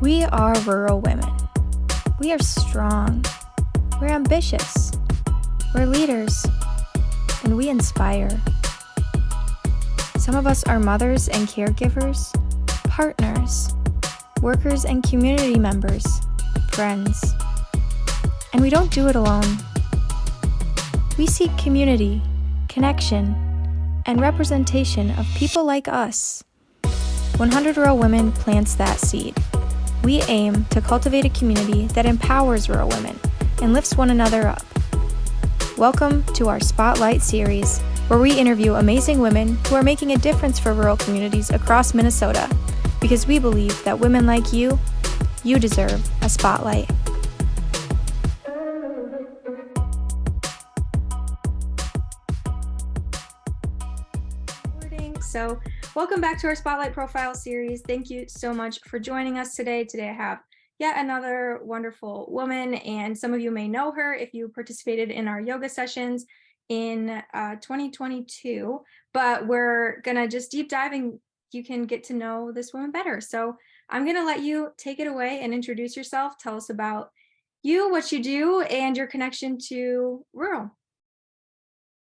We are rural women. We are strong. We're ambitious. We're leaders. And we inspire. Some of us are mothers and caregivers, partners, workers and community members, friends. And we don't do it alone. We seek community, connection, and representation of people like us. 100 Rural Women plants that seed. We aim to cultivate a community that empowers rural women and lifts one another up. Welcome to our Spotlight series, where we interview amazing women who are making a difference for rural communities across Minnesota, because we believe that women like you deserve a spotlight. So, welcome back to our Spotlight Profile series. Thank you so much for joining us today. Today I have yet another wonderful woman, and some of you may know her if you participated in our yoga sessions in 2022, but we're gonna just deep dive and you can get to know this woman better. So I'm gonna let you take it away and introduce yourself. Tell us about you, what you do, and your connection to rural.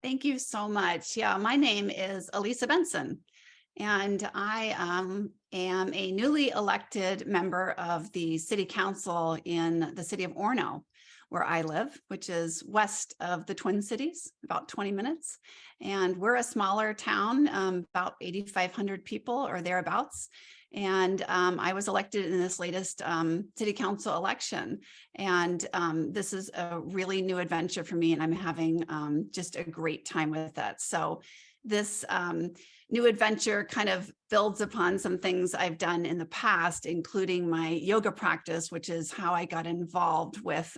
Thank you so much. Yeah, my name is Alisa Benson, and I am a newly elected member of the City Council in the city of Orono, where I live, which is west of the Twin Cities, about 20 minutes. And we're a smaller town, about 8,500 people or thereabouts. And I was elected in this latest city council election. And this is a really new adventure for me, and I'm having just a great time with it. So this new adventure kind of builds upon some things I've done in the past, including my yoga practice, which is how I got involved with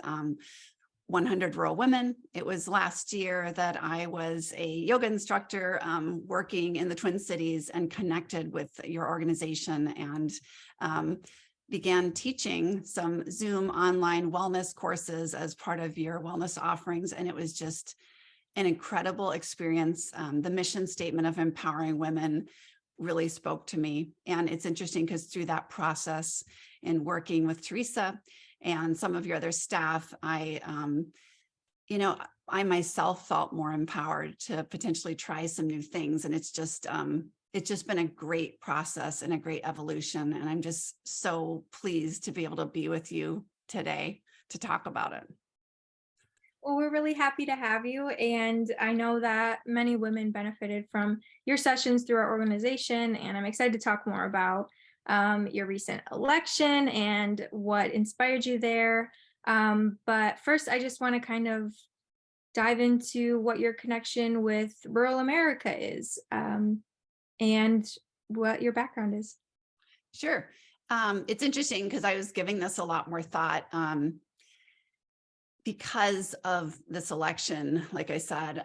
100 Rural Women. It was last year that I was a yoga instructor working in the Twin Cities and connected with your organization and began teaching some Zoom online wellness courses as part of your wellness offerings. And it was just an incredible experience. The mission statement of empowering women really spoke to me. And it's interesting because through that process and working with Teresa and some of your other staff, I myself felt more empowered to potentially try some new things. And it's just been a great process and a great evolution. And I'm just so pleased to be able to be with you today to talk about it. Well, we're really happy to have you. And I know that many women benefited from your sessions through our organization. And I'm excited to talk more about your recent election and what inspired you there. But first, I just want to kind of dive into what your connection with rural America is and what your background is. Sure. It's interesting because I was giving this a lot more thought. Because of this election, like I said,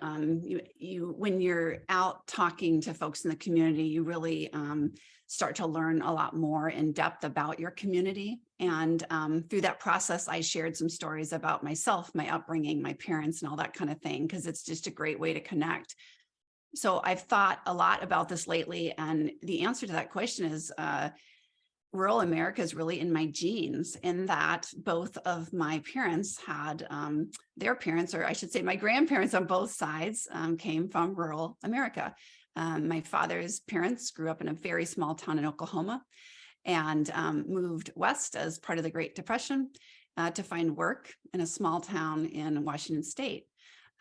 you when you're out talking to folks in the community, you really start to learn a lot more in depth about your community. And through that process, I shared some stories about myself, my upbringing, my parents, and all that kind of thing, because it's just a great way to connect. So I've thought a lot about this lately, and the answer to that question is rural America is really in my genes, in that both of my parents had their parents, or I should say my grandparents on both sides came from rural America. My father's parents grew up in a very small town in Oklahoma and moved west as part of the Great Depression to find work in a small town in Washington State.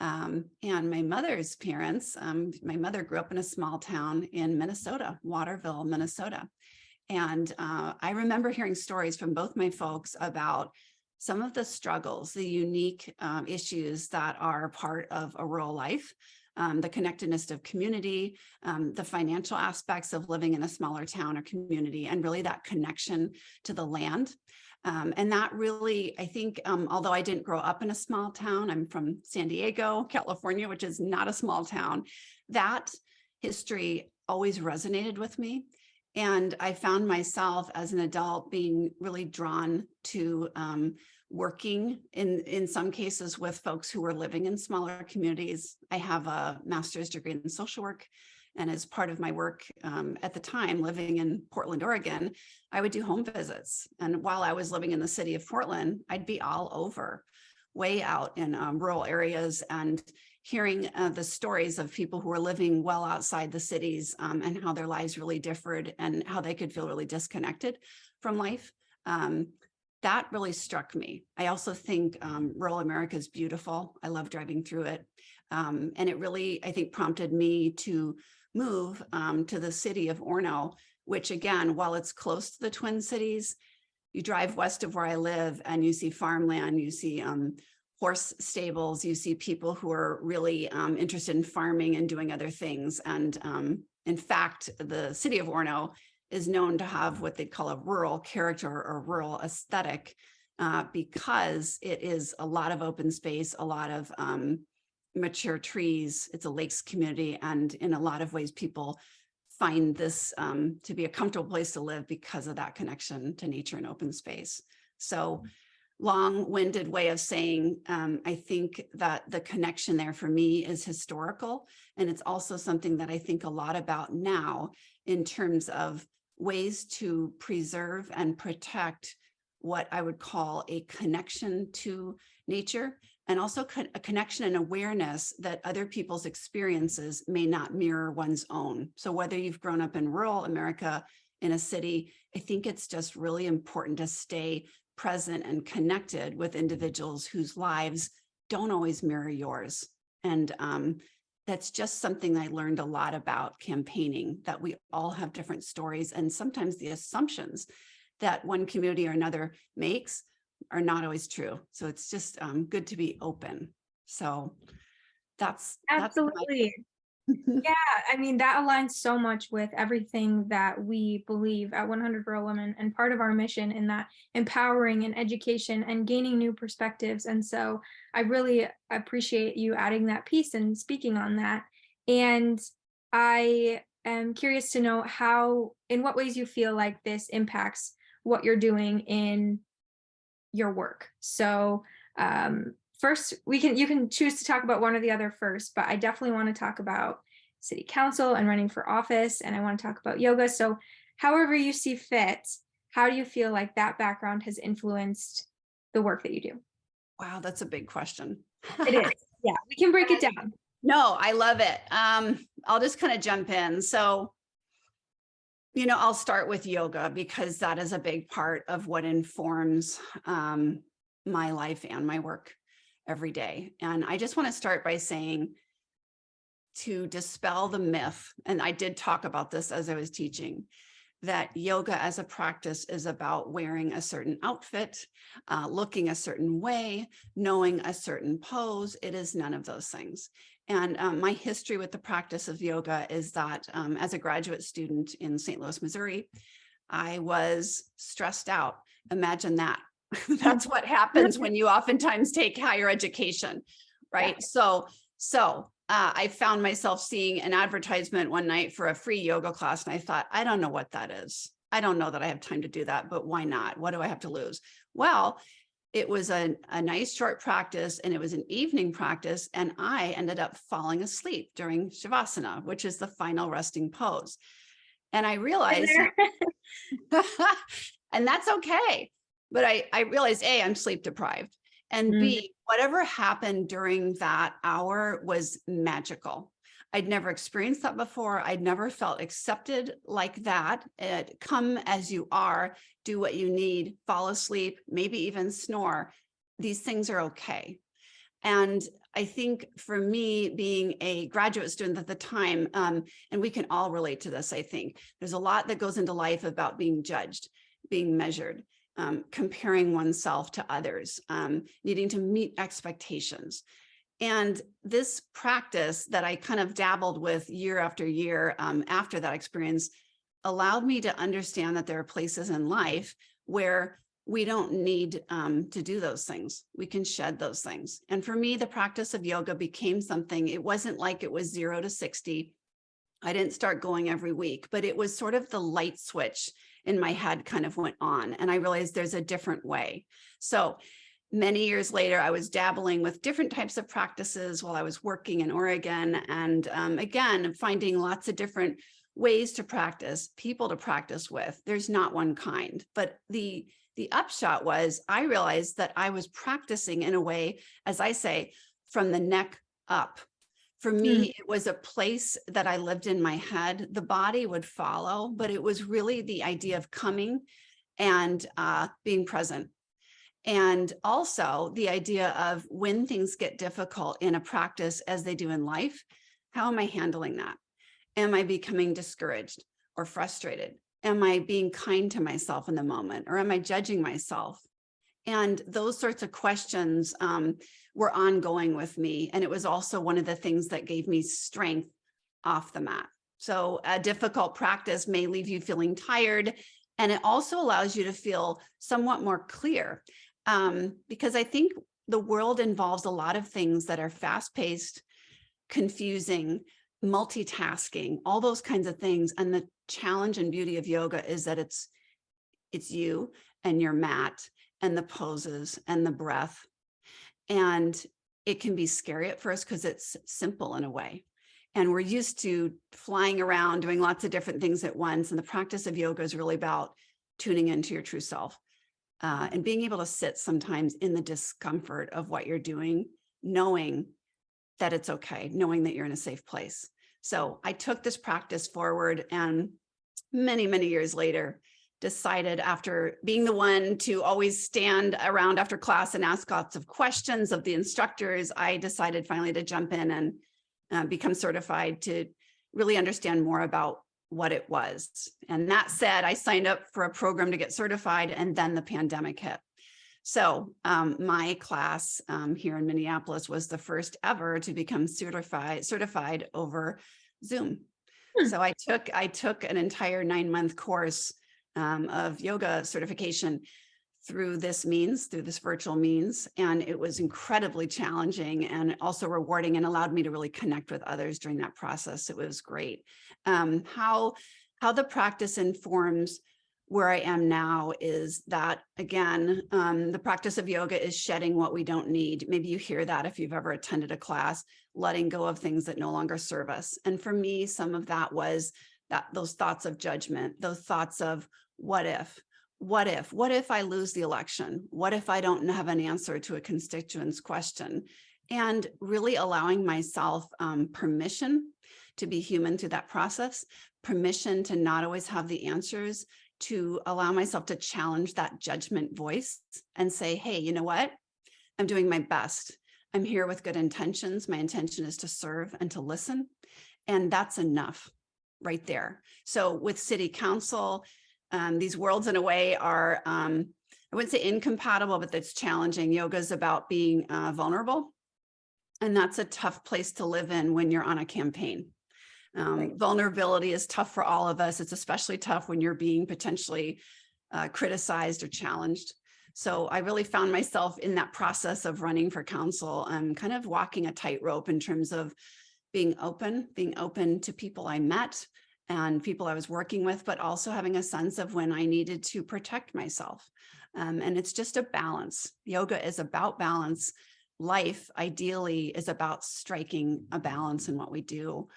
And my mother's parents, my mother grew up in a small town in Minnesota, Waterville, Minnesota. And I remember hearing stories from both my folks about some of the struggles, the unique issues that are part of a rural life, the connectedness of community, the financial aspects of living in a smaller town or community, and really that connection to the land. And that really, I think, although I didn't grow up in a small town, I'm from San Diego, California, which is not a small town, that history always resonated with me. And I found myself as an adult being really drawn to working in some cases with folks who were living in smaller communities. I have a master's degree in social work, And as part of my work at the time, living in Portland, Oregon, I would do home visits. And while I was living in the city of Portland, I'd be all over, way out in rural areas, and hearing the stories of people who are living well outside the cities, and how their lives really differed and how they could feel really disconnected from life. That really struck me. I also think rural America is beautiful. I love driving through it. And it really, I think, prompted me to move to the city of Orono, which again, while it's close to the Twin Cities, you drive west of where I live and you see farmland, you see horse stables, you see people who are really interested in farming and doing other things. And in fact, the city of Orono is known to have what they call a rural character or rural aesthetic, because it is a lot of open space, a lot of mature trees. It's a lakes community. And in a lot of ways, people find this to be a comfortable place to live because of that connection to nature and open space. So long-winded way of saying, I think that the connection there for me is historical. And it's also something that I think a lot about now in terms of ways to preserve and protect what I would call a connection to nature, and also a connection and awareness that other people's experiences may not mirror one's own. So whether you've grown up in rural America, in a city, I think it's just really important to stay present and connected with individuals whose lives don't always mirror yours. And that's just something I learned a lot about campaigning, that we all have different stories, and sometimes the assumptions that one community or another makes are not always true. So it's just good to be open. So that's Absolutely. Yeah, I mean, that aligns so much with everything that we believe at 100 Rural Women, and part of our mission in that empowering and education and gaining new perspectives. And so I really appreciate you adding that piece and speaking on that. And I am curious to know in what ways you feel like this impacts what you're doing in your work. So first, you can choose to talk about one or the other first, but I definitely want to talk about city council and running for office, and I want to talk about yoga. So however you see fit, how do you feel like that background has influenced the work that you do? Wow, that's a big question. It is. Yeah, we can break it down. No, I love it. I'll just kind of jump in. So, I'll start with yoga because that is a big part of what informs my life and my work every day. And I just want to start by saying, to dispel the myth, and I did talk about this as I was teaching, that yoga as a practice is about wearing a certain outfit, looking a certain way, knowing a certain pose. It is none of those things. And my history with the practice of yoga is that as a graduate student in St. Louis, Missouri, I was stressed out. Imagine that. That's what happens when you oftentimes take higher education, right? Yeah. So I found myself seeing an advertisement one night for a free yoga class. And I thought, I don't know what that is. I don't know that I have time to do that, but why not? What do I have to lose? Well, it was a nice short practice, and it was an evening practice. And I ended up falling asleep during Shavasana, which is the final resting pose. And I realized, and that's okay. But I realized, A, I'm sleep deprived. And B, whatever happened during that hour was magical. I'd never experienced that before. I'd never felt accepted like that. Come as you are, do what you need, fall asleep, maybe even snore. These things are okay. And I think for me, being a graduate student at the time, and we can all relate to this, I think, there's a lot that goes into life about being judged, being measured, comparing oneself to others, needing to meet expectations. And this practice that I kind of dabbled with year after year after that experience allowed me to understand that there are places in life where we don't need to do those things. We can shed those things. And for me, the practice of yoga became something, it wasn't like it was 0 to 60. I didn't start going every week, but it was sort of the light switch in my head kind of went on. And I realized there's a different way. So many years later, I was dabbling with different types of practices while I was working in Oregon. And again, finding lots of different ways to practice, people to practice with. There's not one kind, but the upshot was I realized that I was practicing in a way, as I say, from the neck up. For me, it was a place that I lived in my head. The body would follow, but it was really the idea of coming and being present. And also the idea of when things get difficult in a practice, as they do in life, how am I handling that? Am I becoming discouraged or frustrated? Am I being kind to myself in the moment, or am I judging myself? And those sorts of questions were ongoing with me. And it was also one of the things that gave me strength off the mat. So a difficult practice may leave you feeling tired, and it also allows you to feel somewhat more clear. Because I think the world involves a lot of things that are fast-paced, confusing, multitasking, all those kinds of things. And the challenge and beauty of yoga is that it's you and your mat and the poses and the breath. And it can be scary at first because it's simple in a way. And we're used to flying around, doing lots of different things at once. And the practice of yoga is really about tuning into your true self. And being able to sit sometimes in the discomfort of what you're doing, knowing that it's okay, knowing that you're in a safe place. So I took this practice forward, and many, many years later, decided, after being the one to always stand around after class and ask lots of questions of the instructors, I decided finally to jump in and become certified to really understand more about what it was. And that said, I signed up for a program to get certified, and then the pandemic hit. So my class here in Minneapolis was the first ever to become certified over Zoom. So I took an entire 9-month course of yoga certification through this virtual means. And it was incredibly challenging and also rewarding, and allowed me to really connect with others during that process. It was great. How the practice informs where I am now is that, again, the practice of yoga is shedding what we don't need. Maybe you hear that if you've ever attended a class, letting go of things that no longer serve us. And for me, some of that was those thoughts of judgment, those thoughts of what if I lose the election? What if I don't have an answer to a constituent's question? And really allowing myself permission to be human through that process, permission to not always have the answers, to allow myself to challenge that judgment voice and say, hey, you know what? I'm doing my best. I'm here with good intentions. My intention is to serve and to listen. And that's enough right there. So with city council, these worlds in a way are, I wouldn't say incompatible, but that's challenging. Yoga is about being vulnerable. And that's a tough place to live in when you're on a campaign. Vulnerability is tough for all of us. It's especially tough when you're being potentially criticized or challenged. So I really found myself in that process of running for council and kind of walking a tightrope in terms of being open to people I met and people I was working with, but also having a sense of when I needed to protect myself. And it's just a balance. Yoga is about balance. Life, ideally, is about striking a balance in what we do.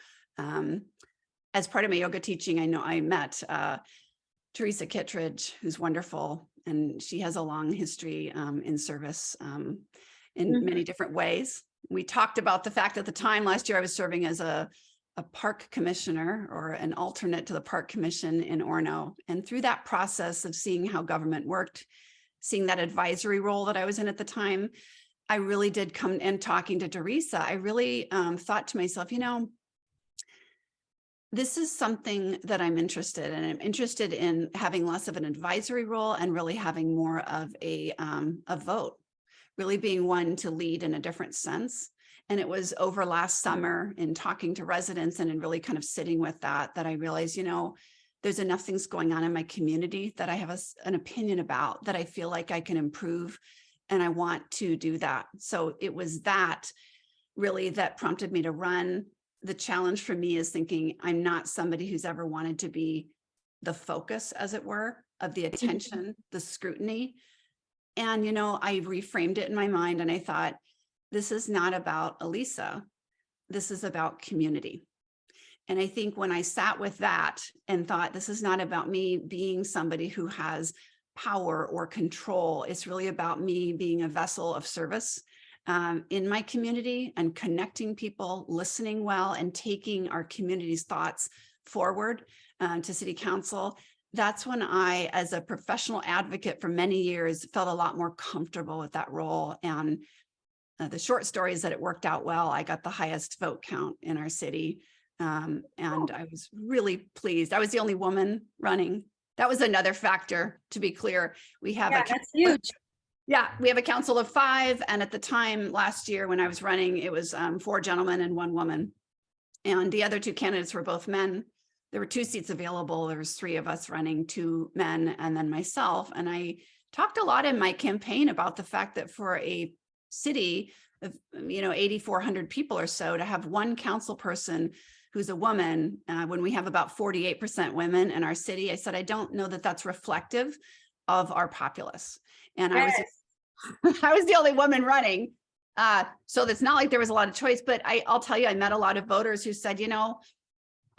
As part of my yoga teaching, I know I met Teresa Kittredge, who's wonderful, and she has a long history in service in many different ways. We talked about the fact at the time last year I was serving as a park commissioner, or an alternate to the park commission in Orono. And through that process of seeing how government worked, seeing that advisory role that I was in at the time, I really did come, and talking to Teresa, I really thought to myself, you know, this is something that I'm interested in. I'm interested in having less of an advisory role and really having more of a vote, really being one to lead in a different sense. And it was over last summer in talking to residents and in really kind of sitting with that I realized, you know, there's enough things going on in my community that I have an opinion about, that I feel like I can improve, and I want to do that. So it was that really that prompted me to run. The challenge for me is thinking I'm not somebody who's ever wanted to be the focus, as it were, of the attention, the scrutiny. And, you know, I reframed it in my mind and I thought, this is not about Alisa. This is about community. And I think when I sat with that and thought, this is not about me being somebody who has power or control, it's really about me being a vessel of service in my community and connecting people, listening well, and taking our community's thoughts forward to City Council. That's when I, as a professional advocate for many years, felt a lot more comfortable with that role. And the short story is that it worked out well. I got the highest vote count in our city. And I was really pleased. I was the only woman running. That was another factor, to be clear. We have that's huge. Yeah, we have a council of 5. And at the time last year when I was running, it was 4 gentlemen and 1 woman. And the other 2 candidates were both men. There were 2 seats available. There was 3 of us running, 2 men and then myself. And I talked a lot in my campaign about the fact that for a city of, 8,400 people or so, to have 1 council person who's a woman, when we have about 48% women in our city, I said, I don't know that that's reflective of our populace. And I was the only woman running. So it's not like there was a lot of choice, but I'll tell you, I met a lot of voters who said,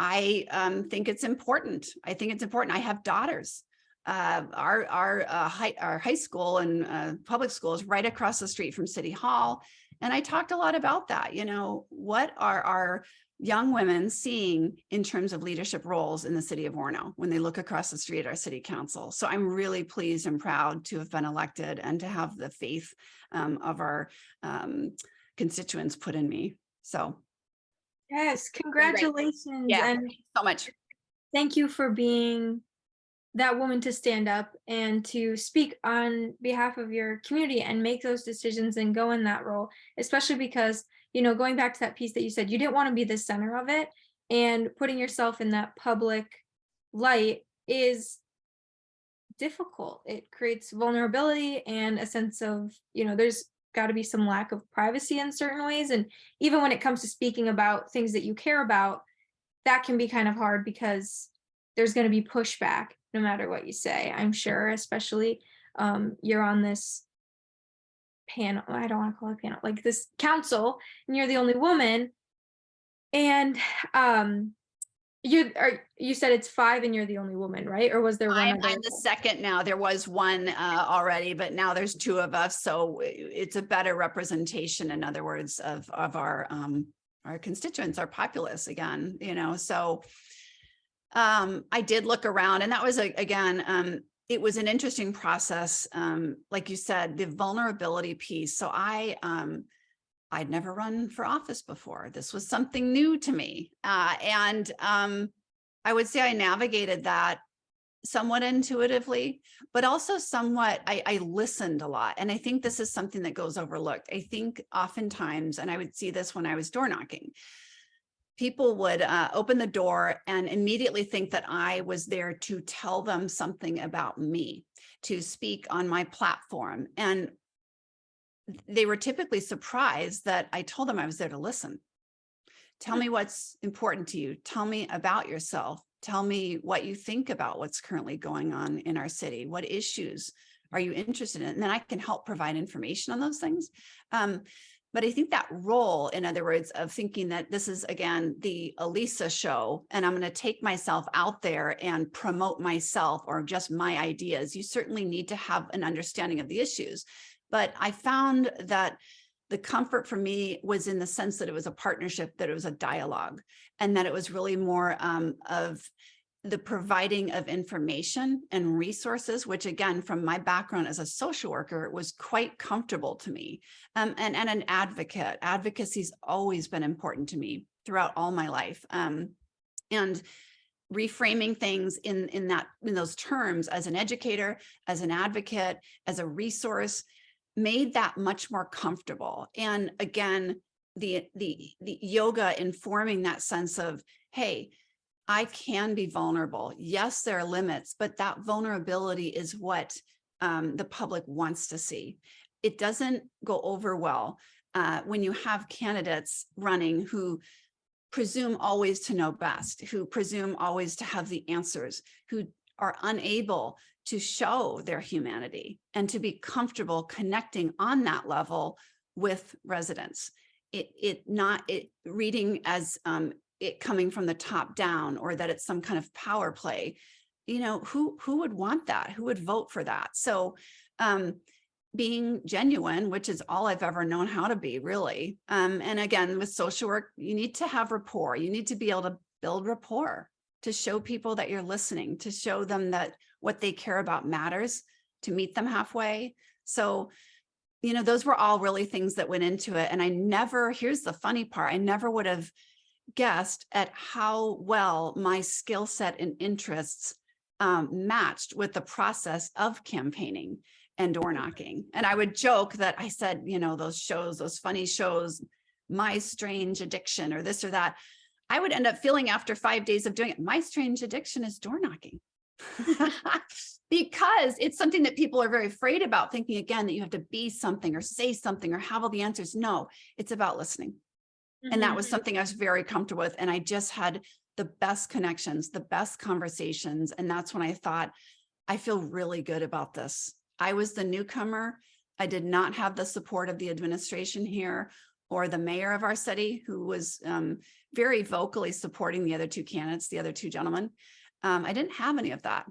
I think it's important. I think it's important. I have daughters. Our high school and public school is right across the street from City Hall. And I talked a lot about that. What are our young women seeing in terms of leadership roles in the city of Orono when they look across the street at our city council? So I'm really pleased and proud to have been elected and to have the faith of our constituents put in me. So. Yes, congratulations. Yeah, and thank you so much. Thank you for being that woman to stand up and to speak on behalf of your community and make those decisions and go in that role, especially because, going back to that piece that you said, you didn't want to be the center of it, and putting yourself in that public light is difficult. It creates vulnerability and a sense of, there's got to be some lack of privacy in certain ways. And even when it comes to speaking about things that you care about, that can be kind of hard because there's going to be pushback no matter what you say, I'm sure, especially you're on this panel. I don't want to call it a panel, like this council, and you're the only woman. And you said it's 5 and you're the only woman, right? Or was there one other? I'm the second now. There was one already, but now there's 2 of us. So it's a better representation, in other words, of our constituents, our populace again, so I did look around, and that was again, it was an interesting process. Like you said, the vulnerability piece. So I'd never run for office before. This was something new to me. And I would say I navigated that somewhat intuitively, but also somewhat, I listened a lot. And I think this is something that goes overlooked. I think oftentimes, and I would see this when I was door knocking, people would open the door and immediately think that I was there to tell them something about me, to speak on my platform. And they were typically surprised that I told them I was there to listen. Tell me what's important to you. Tell me about yourself. Tell me what you think about what's currently going on in our city. What issues are you interested in? And then I can help provide information on those things. But I think that role, in other words, of thinking that this is, again, the Alisa show, and I'm going to take myself out there and promote myself or just my ideas, you certainly need to have an understanding of the issues. But I found that the comfort for me was in the sense that it was a partnership, that it was a dialogue, and that it was really more of the providing of information and resources, which again, from my background as a social worker, was quite comfortable to me. And an advocate. Advocacy's always been important to me throughout all my life. And reframing things in those terms as an educator, as an advocate, as a resource, made that much more comfortable. And again, the yoga informing that sense of, hey, I can be vulnerable. Yes, there are limits, but that vulnerability is what the public wants to see. It doesn't go over well when you have candidates running who presume always to know best, who presume always to have the answers, who are unable to show their humanity and to be comfortable connecting on that level with residents. Reading as it coming from the top down, or that it's some kind of power play. Who would want that? Who would vote for that? So being genuine, which is all I've ever known how to be, really. And again, with social work, you need to have rapport. You need to be able to build rapport, to show people that you're listening, to show them that what they care about matters, to meet them halfway. So, those were all really things that went into it. And here's the funny part, I never would have guessed at how well my skill set and interests matched with the process of campaigning and door knocking. And I would joke that I said, those funny shows, My Strange Addiction or this or that. I would end up feeling after 5 days of doing it, my strange addiction is door knocking. Because it's something that people are very afraid about, thinking again that you have to be something or say something or have all the answers. No, it's about listening. And that was something I was very comfortable with. And I just had the best connections, the best conversations. And that's when I thought, I feel really good about this. I was the newcomer. I did not have the support of the administration here or the mayor of our city, who was very vocally supporting the other two candidates, the other two gentlemen. I didn't have any of that.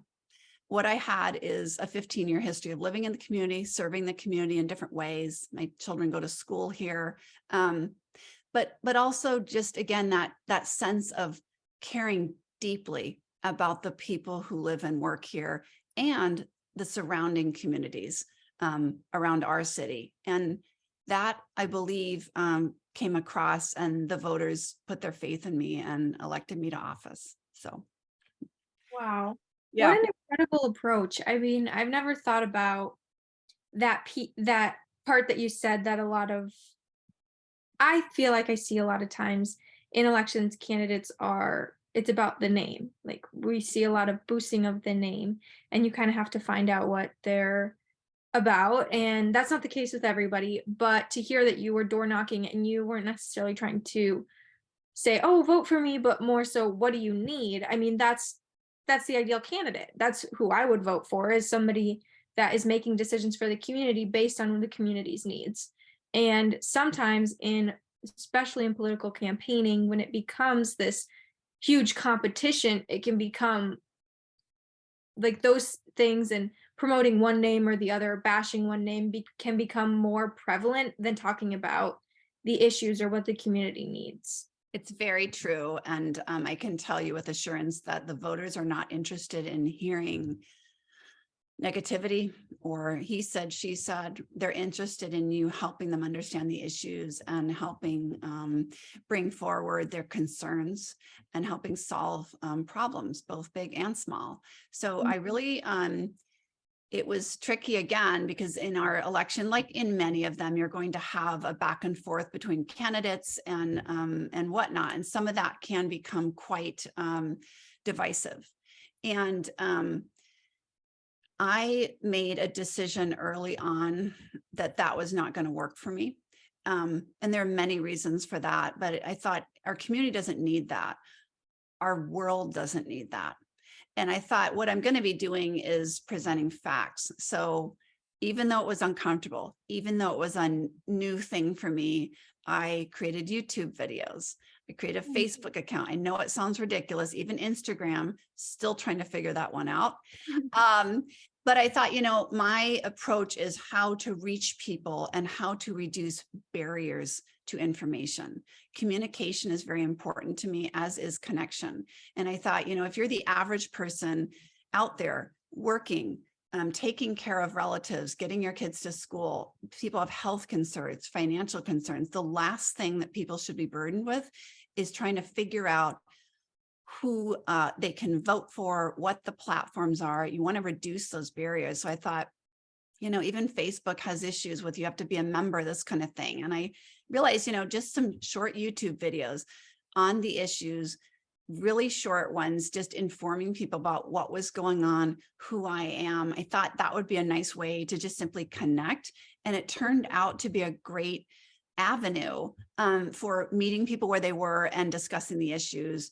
What I had is a 15-year history of living in the community, serving the community in different ways. My children go to school here. But also just, again, that sense of caring deeply about the people who live and work here and the surrounding communities around our city. And that, I believe, came across, and the voters put their faith in me and elected me to office. So. Wow. Yeah. What an incredible approach. I mean, I've never thought about that part that you said, that I feel like I see a lot of times in elections, candidates it's about the name. Like, we see a lot of boosting of the name, and you kind of have to find out what they're about. And that's not the case with everybody, but to hear that you were door knocking and you weren't necessarily trying to say, oh, vote for me, but more so, what do you need? I mean, that's the ideal candidate. That's who I would vote for, is somebody that is making decisions for the community based on the community's needs. And sometimes especially in political campaigning, when it becomes this huge competition, it can become like those things, and promoting one name or the other, bashing one name can become more prevalent than talking about the issues or what the community needs. It's very true. And I can tell you with assurance that the voters are not interested in hearing negativity or he said, she said. They're interested in you helping them understand the issues and helping bring forward their concerns and helping solve problems, both big and small. So I really, it was tricky again, because in our election, like in many of them, you're going to have a back and forth between candidates and whatnot. And some of that can become quite divisive. And I made a decision early on that was not going to work for me. And there are many reasons for that, but I thought our community doesn't need that. Our world doesn't need that. And I thought what I'm going to be doing is presenting facts. So even though it was uncomfortable, even though it was a new thing for me, I created YouTube videos. I created a Facebook account. I know it sounds ridiculous, even Instagram, still trying to figure that one out. But I thought, my approach is how to reach people and how to reduce barriers to information. Communication is very important to me, as is connection. And I thought, if you're the average person out there working, taking care of relatives, getting your kids to school, people have health concerns, financial concerns, the last thing that people should be burdened with is trying to figure out who they can vote for, what the platforms are. You want to reduce those barriers. So I thought, even Facebook has issues with you have to be a member, this kind of thing. And I realized, just some short YouTube videos on the issues, really short ones, just informing people about what was going on, who I am. I thought that would be a nice way to just simply connect. And it turned out to be a great avenue for meeting people where they were and discussing the issues,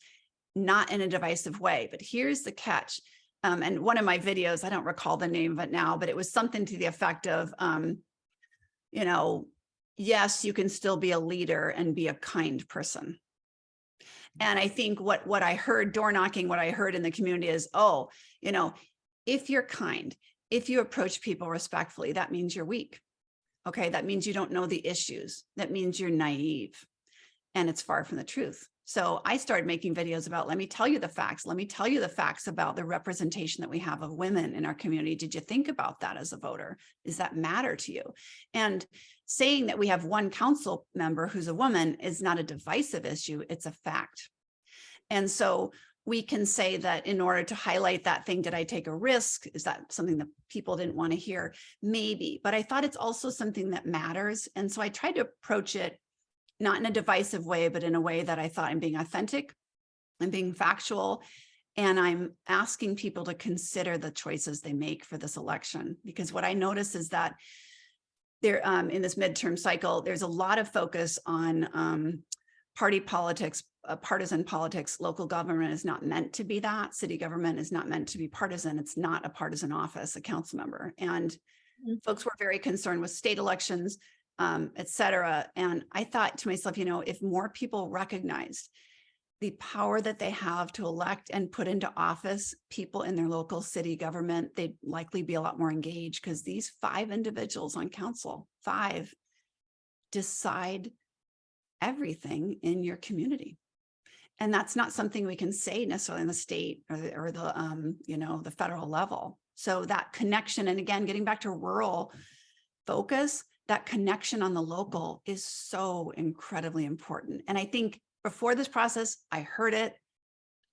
not in a divisive way. But here's the catch. and one of my videos, I don't recall the name of it now, but it was something to the effect of, you know, yes, you can still be a leader and be a kind person. And I think what I heard door knocking, what I heard in the community is, oh, you know, if you're kind, if you approach people respectfully, that means you're weak. Okay, that means you don't know the issues. That means you're naive. And it's far from the truth. So I started making videos about, let me tell you the facts. Let me tell you the facts about the representation that we have of women in our community. Did you think about that as a voter? Does that matter to you? And saying that we have one council member who's a woman is not a divisive issue. It's a fact. And so we can say that in order to highlight that thing, did I take a risk? Is that something that people didn't want to hear? Maybe, but I thought it's also something that matters. And so I tried to approach it not in a divisive way, but in a way that I thought I'm being authentic, I'm being factual, and I'm asking people to consider the choices they make for this election. Because what I notice is that there, in this midterm cycle, there's a lot of focus on party politics, partisan politics. Local government is not meant to be that. City government is not meant to be partisan. It's not a partisan office, a council member. And folks were very concerned with state elections, et cetera. And I thought to myself, you know, if more people recognized the power that they have to elect and put into office people in their local city government, they'd likely be a lot more engaged, because these 5 individuals on council, 5, decide everything in your community. And that's not something we can say necessarily in the state or the you know, the federal level. So that connection, and again, getting back to rural focus, that connection on the local is so incredibly important. And I think before this process, I heard it,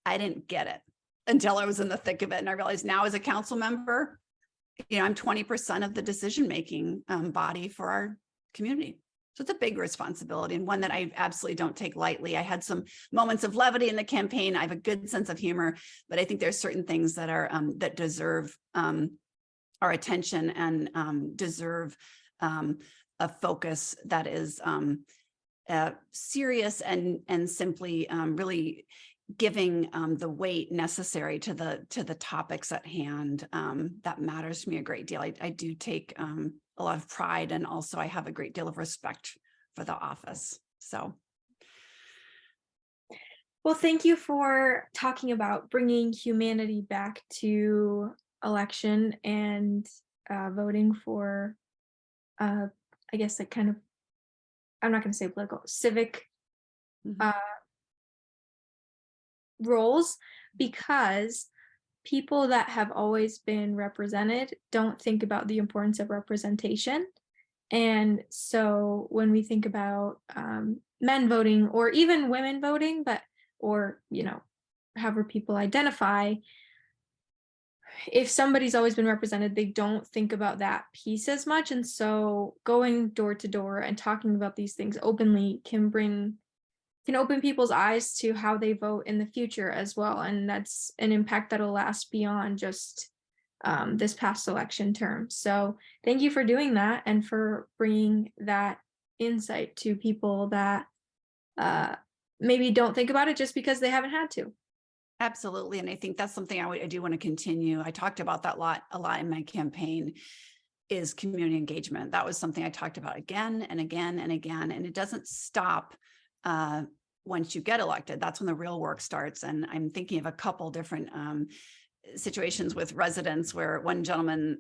I didn't get it until I was in the thick of it. And I realized now as a council member, you know, I'm 20% of the decision-making body for our community. So it's a big responsibility, and one that I absolutely don't take lightly. I had some moments of levity in the campaign. I have a good sense of humor, but I think there's certain things that are that deserve our attention and deserve a focus that is serious and simply really giving the weight necessary to the topics at hand. That matters to me a great deal. I do take a lot of pride, and also I have a great deal of respect for the office. So. Well, thank you for talking about bringing humanity back to election and voting for, I guess, like kind of, I'm not going to say political, civic roles, because people that have always been represented don't think about the importance of representation. And so when we think about men voting, or even women voting, or, you know, however people identify, if somebody's always been represented, they don't think about that piece as much. And so going door to door and talking about these things openly can open people's eyes to how they vote in the future as well. And that's an impact that'll last beyond just this past election term. So thank you for doing that and for bringing that insight to people that maybe don't think about it just because they haven't had to. Absolutely. And I think that's something I do want to continue. I talked about that a lot in my campaign, is community engagement. That was something I talked about again and again and again, and it doesn't stop once you get elected. That's when the real work starts. And I'm thinking of a couple different situations with residents, where one gentleman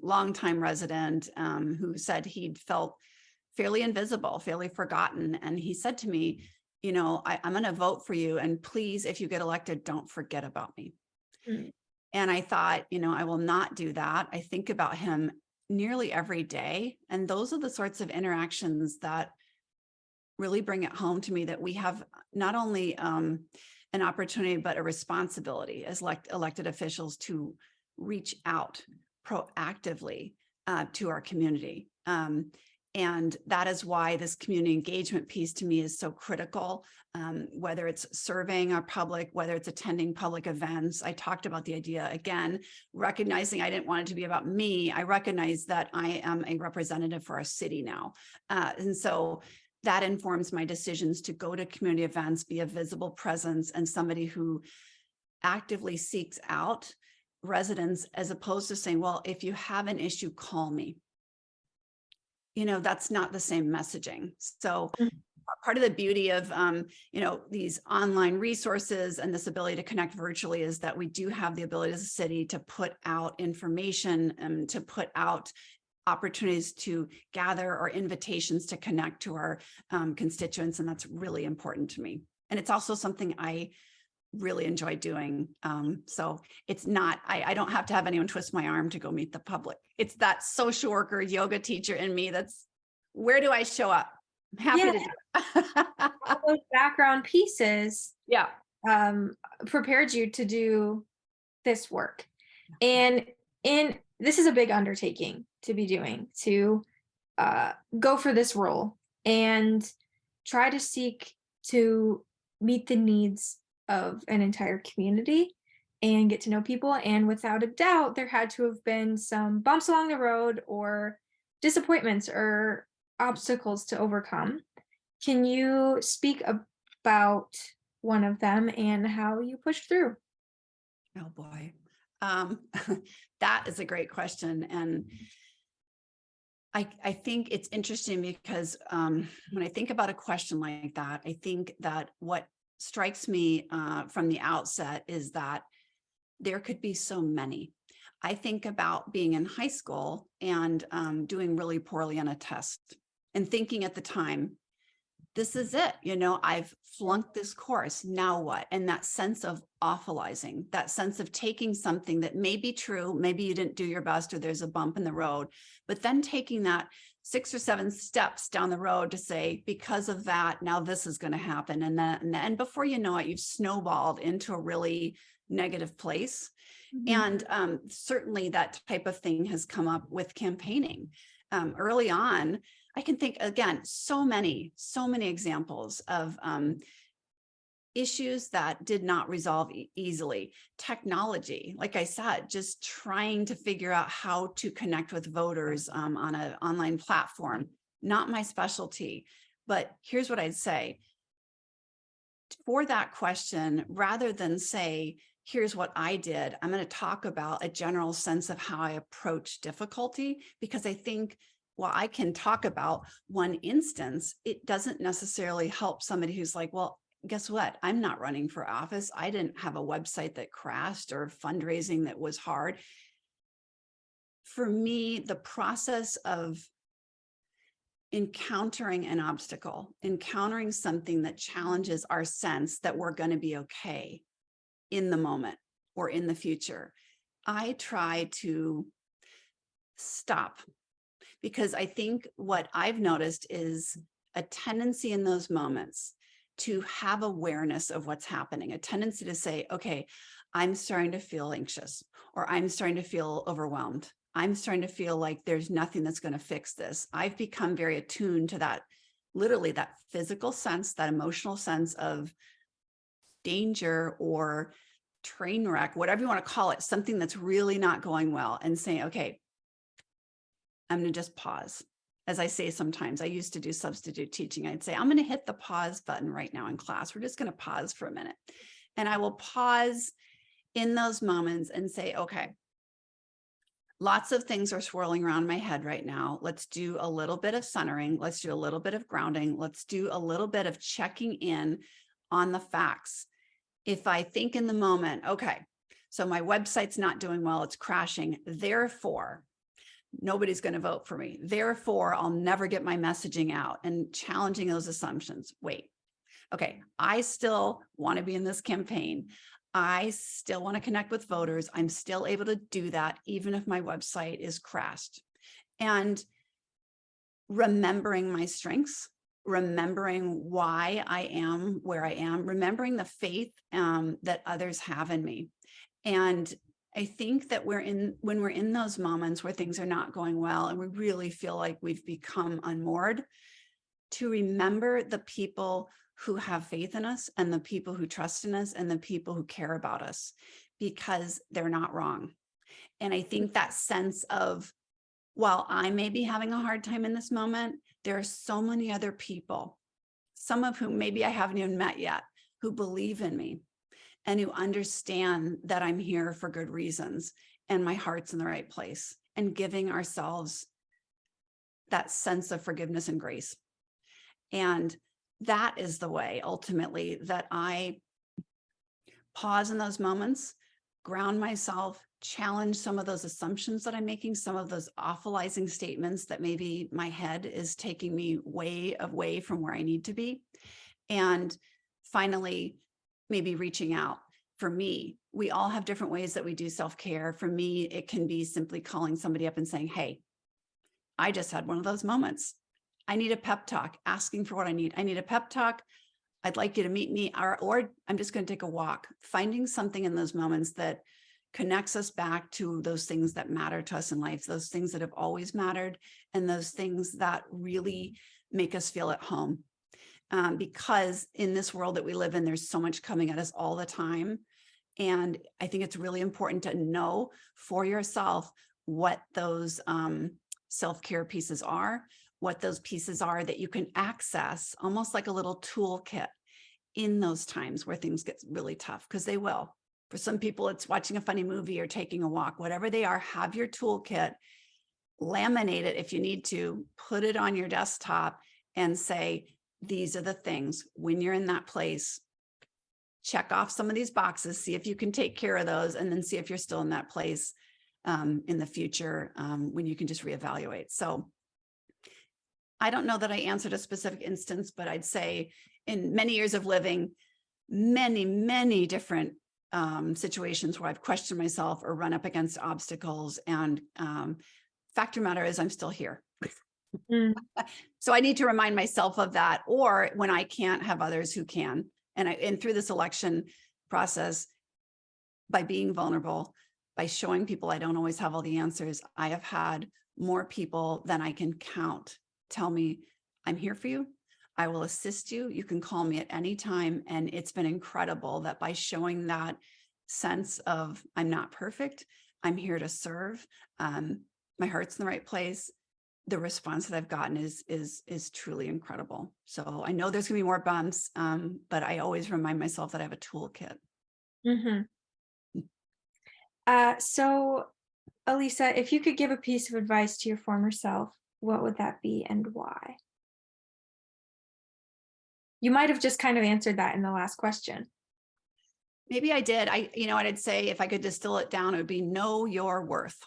longtime resident, who said he'd felt fairly invisible, fairly forgotten. And he said to me, you know, I'm going to vote for you, and please, if you get elected, don't forget about me. And I thought, you know, I will not do that. I think about him nearly every day. And those are the sorts of interactions that really bring it home to me, that we have not only an opportunity, but a responsibility as elected officials to reach out proactively to our community. And that is why this community engagement piece to me is so critical, whether it's surveying our public, whether it's attending public events. I talked about the idea, again, recognizing I didn't want it to be about me. I recognize that I am a representative for our city now. And so that informs my decisions to go to community events, be a visible presence, and somebody who actively seeks out residents, as opposed to saying, well, if you have an issue, call me. That's not the same messaging. So part of the beauty of, these online resources and this ability to connect virtually is that we do have the ability as a city to put out information and to put out opportunities to gather or invitations to connect to our constituents. And that's really important to me. And it's also something I really enjoy doing. So it's not, I don't have to have anyone twist my arm to go meet the public. It's that social worker, yoga teacher in me. That's, where do I show up? I'm happy to do it. All those background pieces Yeah. Prepared you to do this work. And this is a big undertaking to be doing, to go for this role and try to seek to meet the needs of an entire community and get to know people. And without a doubt, there had to have been some bumps along the road or disappointments or obstacles to overcome. Can you speak about one of them and how you pushed through? Oh boy. That is a great question. And I think it's interesting because when I think about a question like that, I think that what strikes me from the outset is that there could be so many. I think about being in high school and doing really poorly on a test and thinking at the time, this is it, I've flunked this course, now what? And that sense of awfulizing, that sense of taking something that may be true, maybe you didn't do your best or there's a bump in the road, but then taking that 6 or 7 steps down the road to say, because of that, now this is going to happen. And before you know it, you've snowballed into a really negative place. Mm-hmm. And certainly that type of thing has come up with campaigning. Early on, I can think, again, so many examples of issues that did not resolve easily. Technology, like I said, just trying to figure out how to connect with voters on an online platform, not my specialty. But here's what I'd say. For that question, rather than say, here's what I did, I'm going to talk about a general sense of how I approach difficulty, because I think while I can talk about one instance, it doesn't necessarily help somebody who's like, well, guess what? I'm not running for office. I didn't have a website that crashed or fundraising that was hard. For me, the process of encountering an obstacle, encountering something that challenges our sense that we're going to be okay in the moment or in the future, I try to stop. Because I think what I've noticed is a tendency in those moments to have awareness of what's happening, a tendency to say, okay, I'm starting to feel anxious, or I'm starting to feel overwhelmed. I'm starting to feel like there's nothing that's going to fix this. I've become very attuned to that, literally that physical sense, that emotional sense of danger or train wreck, whatever you want to call it, something that's really not going well, and saying, okay, I'm going to just pause. As I say, sometimes I used to do substitute teaching. I'd say, I'm going to hit the pause button right now in class. We're just going to pause for a minute. And I will pause in those moments and say, okay, lots of things are swirling around my head right now. Let's do a little bit of centering. Let's do a little bit of grounding. Let's do a little bit of checking in on the facts. If I think in the moment, okay, so my website's not doing well, it's crashing, therefore, nobody's going to vote for me. Therefore, I'll never get my messaging out, and challenging those assumptions. Wait, okay, I still want to be in this campaign. I still want to connect with voters. I'm still able to do that, even if my website is crashed. And remembering my strengths, remembering why I am where I am, remembering the faith that others have in me. And I think that when we're in those moments where things are not going well and we really feel like we've become unmoored, to remember the people who have faith in us and the people who trust in us and the people who care about us, because they're not wrong. And I think that sense of, while I may be having a hard time in this moment, there are so many other people, some of whom maybe I haven't even met yet, who believe in me. and who understand that I'm here for good reasons and my heart's in the right place, and giving ourselves that sense of forgiveness and grace. And that is the way ultimately that I pause in those moments, ground myself, challenge some of those assumptions that I'm making, some of those awfulizing statements that maybe my head is taking me way away from where I need to be. And finally, maybe reaching out. For me, we all have different ways that we do self-care. For me, it can be simply calling somebody up and saying, hey, I just had one of those moments. I need a pep talk, asking for what I need. I need a pep talk. I'd like you to meet me, or I'm just going to take a walk. Finding something in those moments that connects us back to those things that matter to us in life, those things that have always mattered, and those things that really make us feel at home. Because in this world that we live in, there's so much coming at us all the time. And I think it's really important to know for yourself what those self-care pieces are, what those pieces are that you can access, almost like a little toolkit in those times where things get really tough, because they will. For some people, it's watching a funny movie or taking a walk, whatever they are. Have your toolkit, laminate it if you need to, put it on your desktop and say, these are the things when you're in that place. Check off some of these boxes, see if you can take care of those, and then see if you're still in that place in the future when you can just reevaluate. So I don't know that I answered a specific instance, but I'd say in many years of living, many different situations where I've questioned myself or run up against obstacles. And fact of the matter is I'm still here. So I need to remind myself of that, or when I can't, have others who can. And through this election process, by being vulnerable, by showing people I don't always have all the answers, I have had more people than I can count tell me, I'm here for you. I will assist you. You can call me at any time. And it's been incredible that by showing that sense of I'm not perfect, I'm here to serve, my heart's in the right place, the response that I've gotten is truly incredible. So I know there's gonna be more bumps, but I always remind myself that I have a toolkit. Mm-hmm. So Alisa, if you could give a piece of advice to your former self, what would that be and why? You might have just kind of answered that in the last question. Maybe I did. You know what I'd say, if I could distill it down, it would be know your worth.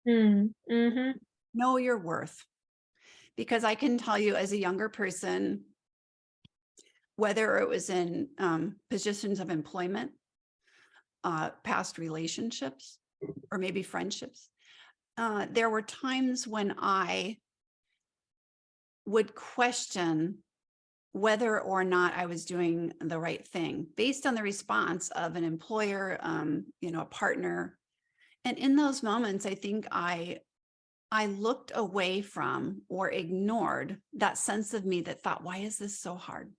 Mm-hmm. Know your worth. Because I can tell you as a younger person, whether it was in positions of employment, past relationships, or maybe friendships, there were times when I would question whether or not I was doing the right thing based on the response of an employer, a partner. And in those moments, I think I looked away from or ignored that sense of me that thought, why is this so hard?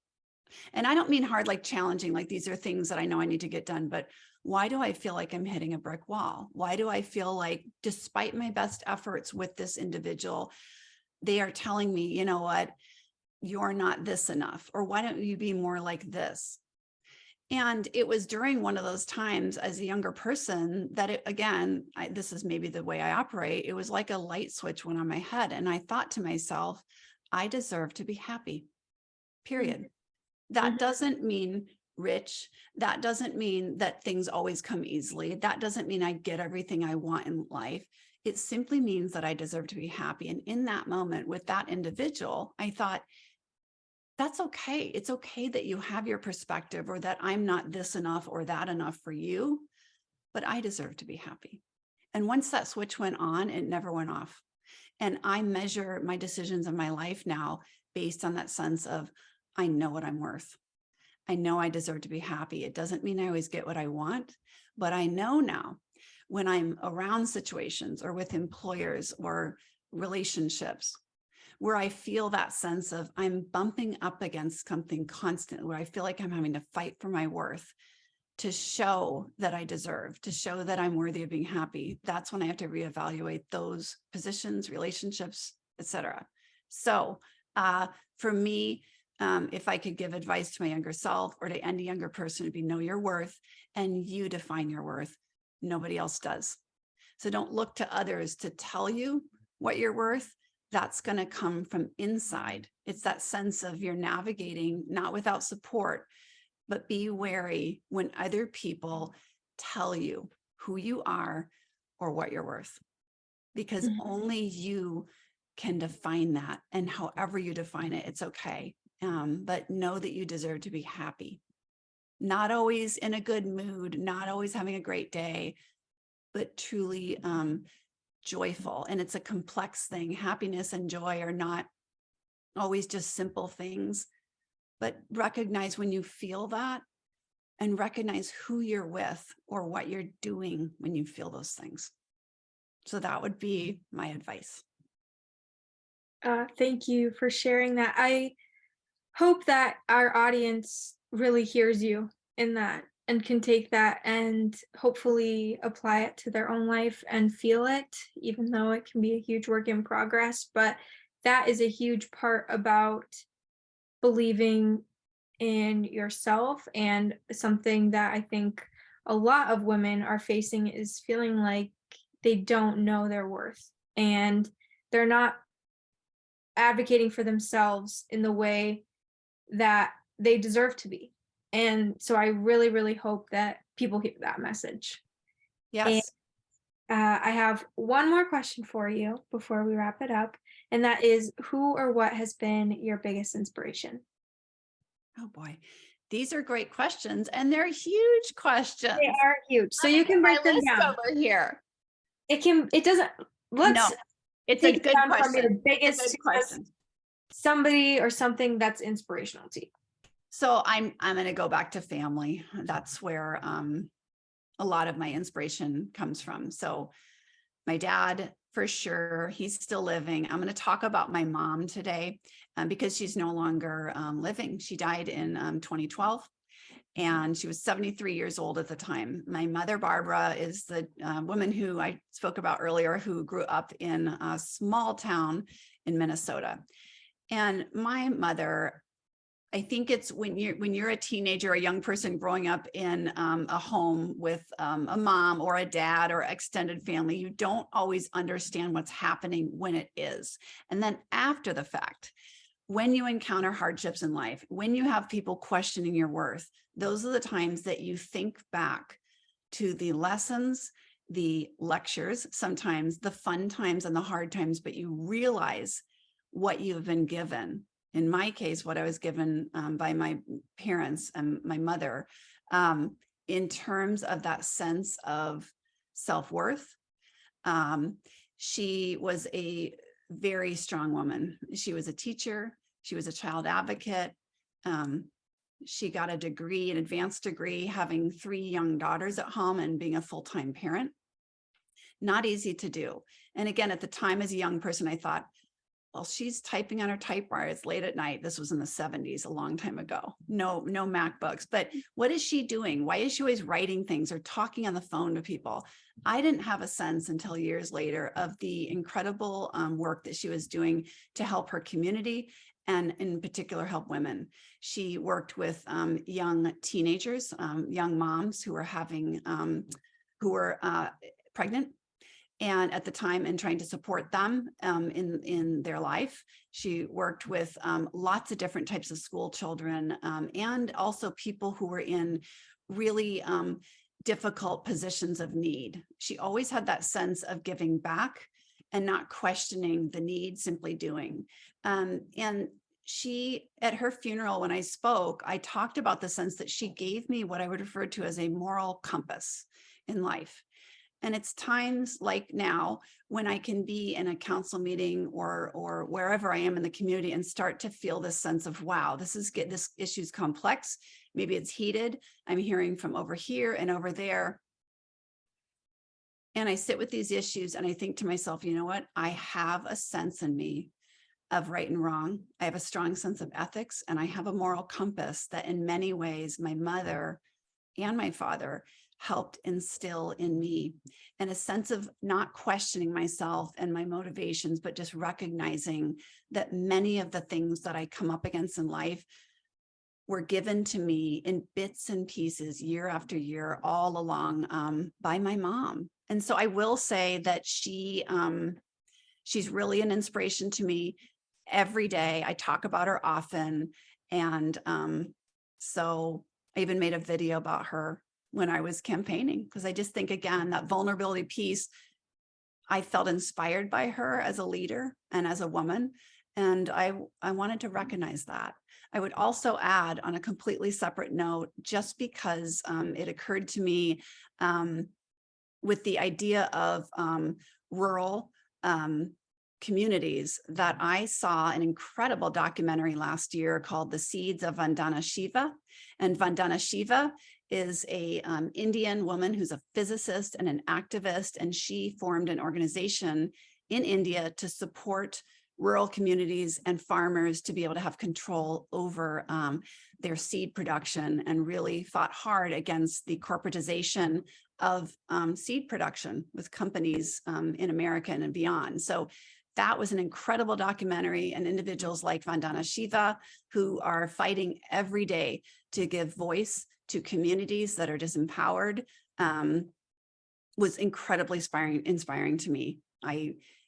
And I don't mean hard like challenging, like these are things that I know I need to get done, but why do I feel like I'm hitting a brick wall? Why do I feel like despite my best efforts with this individual, they are telling me, you know what, you're not this enough, or why don't you be more like this? And it was during one of those times as a younger person that this is maybe the way I operate. It was like a light switch went on my head. And I thought to myself, I deserve to be happy, period. Mm-hmm. That doesn't mean rich. That doesn't mean that things always come easily. That doesn't mean I get everything I want in life. It simply means that I deserve to be happy. And in that moment with that individual, I thought, that's okay. It's okay that you have your perspective, or that I'm not this enough or that enough for you, but I deserve to be happy. And once that switch went on, it never went off. And I measure my decisions in my life now based on that sense of, I know what I'm worth. I know I deserve to be happy. It doesn't mean I always get what I want, but I know now when I'm around situations or with employers or relationships where I feel that sense of I'm bumping up against something constantly, where I feel like I'm having to fight for my worth to show that I deserve, to show that I'm worthy of being happy. That's when I have to reevaluate those positions, relationships, etc. So for me, if I could give advice to my younger self or to any younger person, it'd be know your worth, and you define your worth. Nobody else does. So don't look to others to tell you what you're worth. That's going to come from inside. It's that sense of you're navigating, not without support, but be wary when other people tell you who you are or what you're worth, because only you can define that. And however you define it, it's okay. But know that you deserve to be happy, not always in a good mood, not always having a great day, but truly joyful. And it's a complex thing. Happiness and joy are not always just simple things, but recognize when you feel that and recognize who you're with or what you're doing when you feel those things. So that would be my advice. Thank you for sharing that. I hope that our audience really hears you in that and can take that and hopefully apply it to their own life and feel it, even though it can be a huge work in progress. But that is a huge part about believing in yourself, and something that I think a lot of women are facing is feeling like they don't know their worth and they're not advocating for themselves in the way that they deserve to be. And so I really, really hope that people hear that message. Yes. I have one more question for you before we wrap it up, and that is, who or what has been your biggest inspiration? Oh boy, these are great questions, and they're huge questions. They are huge. So you can break my them list down. over here. It doesn't, let's No, it's a take it good down from your question. biggest It's a good question. somebody or something that's inspirational to you. So I'm going to go back to family. That's where a lot of my inspiration comes from. So my dad, for sure, he's still living. I'm going to talk about my mom today because she's no longer living. She died in 2012, and she was 73 years old at the time. My mother, Barbara, is the woman who I spoke about earlier, who grew up in a small town in Minnesota. And my mother, I think it's when you're a teenager, a young person growing up in a home with a mom or a dad or extended family, you don't always understand what's happening when it is. And then after the fact, when you encounter hardships in life, when you have people questioning your worth, those are the times that you think back to the lessons, the lectures, sometimes the fun times and the hard times, but you realize what you've been given. In my case, what I was given by my parents and my mother, in terms of that sense of self-worth. She was a very strong woman. She was a teacher. She was a child advocate. She got a degree, an advanced degree, having 3 young daughters at home and being a full-time parent. Not easy to do. And again, at the time as a young person, I thought, well, she's typing on her typewriter. It's late at night. This was in the 70s, a long time ago. No MacBooks. But what is she doing? Why is she always writing things or talking on the phone to people? I didn't have a sense until years later of the incredible work that she was doing to help her community, and in particular, help women. She worked with young teenagers, young moms who were pregnant. And at the time, and trying to support them in their life. She worked with lots of different types of school children, and also people who were in really difficult positions of need. She always had that sense of giving back and not questioning the need, simply doing. And she, at her funeral, when I spoke, I talked about the sense that she gave me what I would refer to as a moral compass in life. And it's times like now when I can be in a council meeting or wherever I am in the community and start to feel this sense of, wow, this issue's complex. Maybe it's heated. I'm hearing from over here and over there. And I sit with these issues and I think to myself, you know what? I have a sense in me of right and wrong. I have a strong sense of ethics, and I have a moral compass that in many ways my mother and my father helped instill in me, and a sense of not questioning myself and my motivations, but just recognizing that many of the things that I come up against in life were given to me in bits and pieces year after year, all along by my mom. And so I will say that she's really an inspiration to me every day. I talk about her often. And so I even made a video about her when I was campaigning, because I just think, again, that vulnerability piece, I felt inspired by her as a leader and as a woman. And I wanted to recognize that. I would also add, on a completely separate note, just because it occurred to me with the idea of rural communities, that I saw an incredible documentary last year called The Seeds of Vandana Shiva. And Vandana Shiva is a Indian woman who's a physicist and an activist, and she formed an organization in India to support rural communities and farmers to be able to have control over their seed production, and really fought hard against the corporatization of seed production with companies in America and beyond. So that was an incredible documentary, and individuals like Vandana Shiva, who are fighting every day to give voice to communities that are disempowered, was incredibly inspiring to me.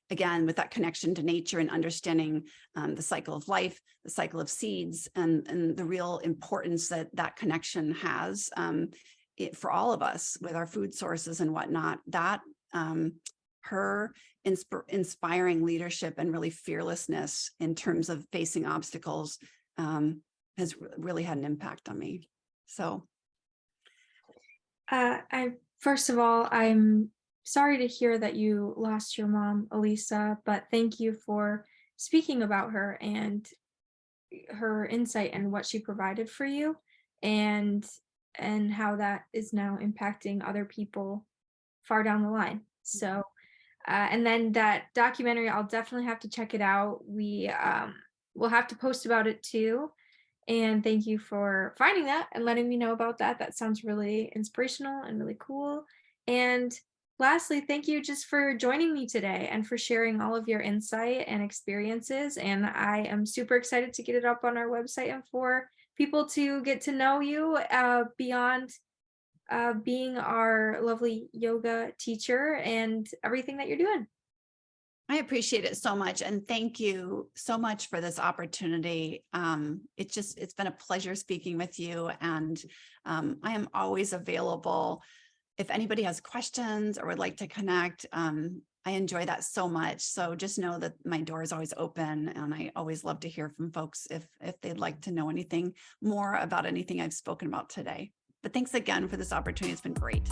Again, with that connection to nature and understanding the cycle of life, the cycle of seeds, and the real importance that that connection has for all of us with our food sources and whatnot, that her inspiring leadership and really fearlessness in terms of facing obstacles has really had an impact on me. So first of all, I'm sorry to hear that you lost your mom, Alisa, but thank you for speaking about her and her insight and what she provided for you, and how that is now impacting other people far down the line. So and then that documentary, I'll definitely have to check it out. We will have to post about it too. And thank you for finding that and letting me know about that. That sounds really inspirational and really cool. And lastly, thank you just for joining me today and for sharing all of your insight and experiences. And I am super excited to get it up on our website and for people to get to know you beyond being our lovely yoga teacher and everything that you're doing. I appreciate it so much. And thank you so much for this opportunity. It's been a pleasure speaking with you. And I am always available if anybody has questions or would like to connect. I enjoy that so much. So just know that my door is always open, and I always love to hear from folks if they'd like to know anything more about anything I've spoken about today. But thanks again for this opportunity. It's been great.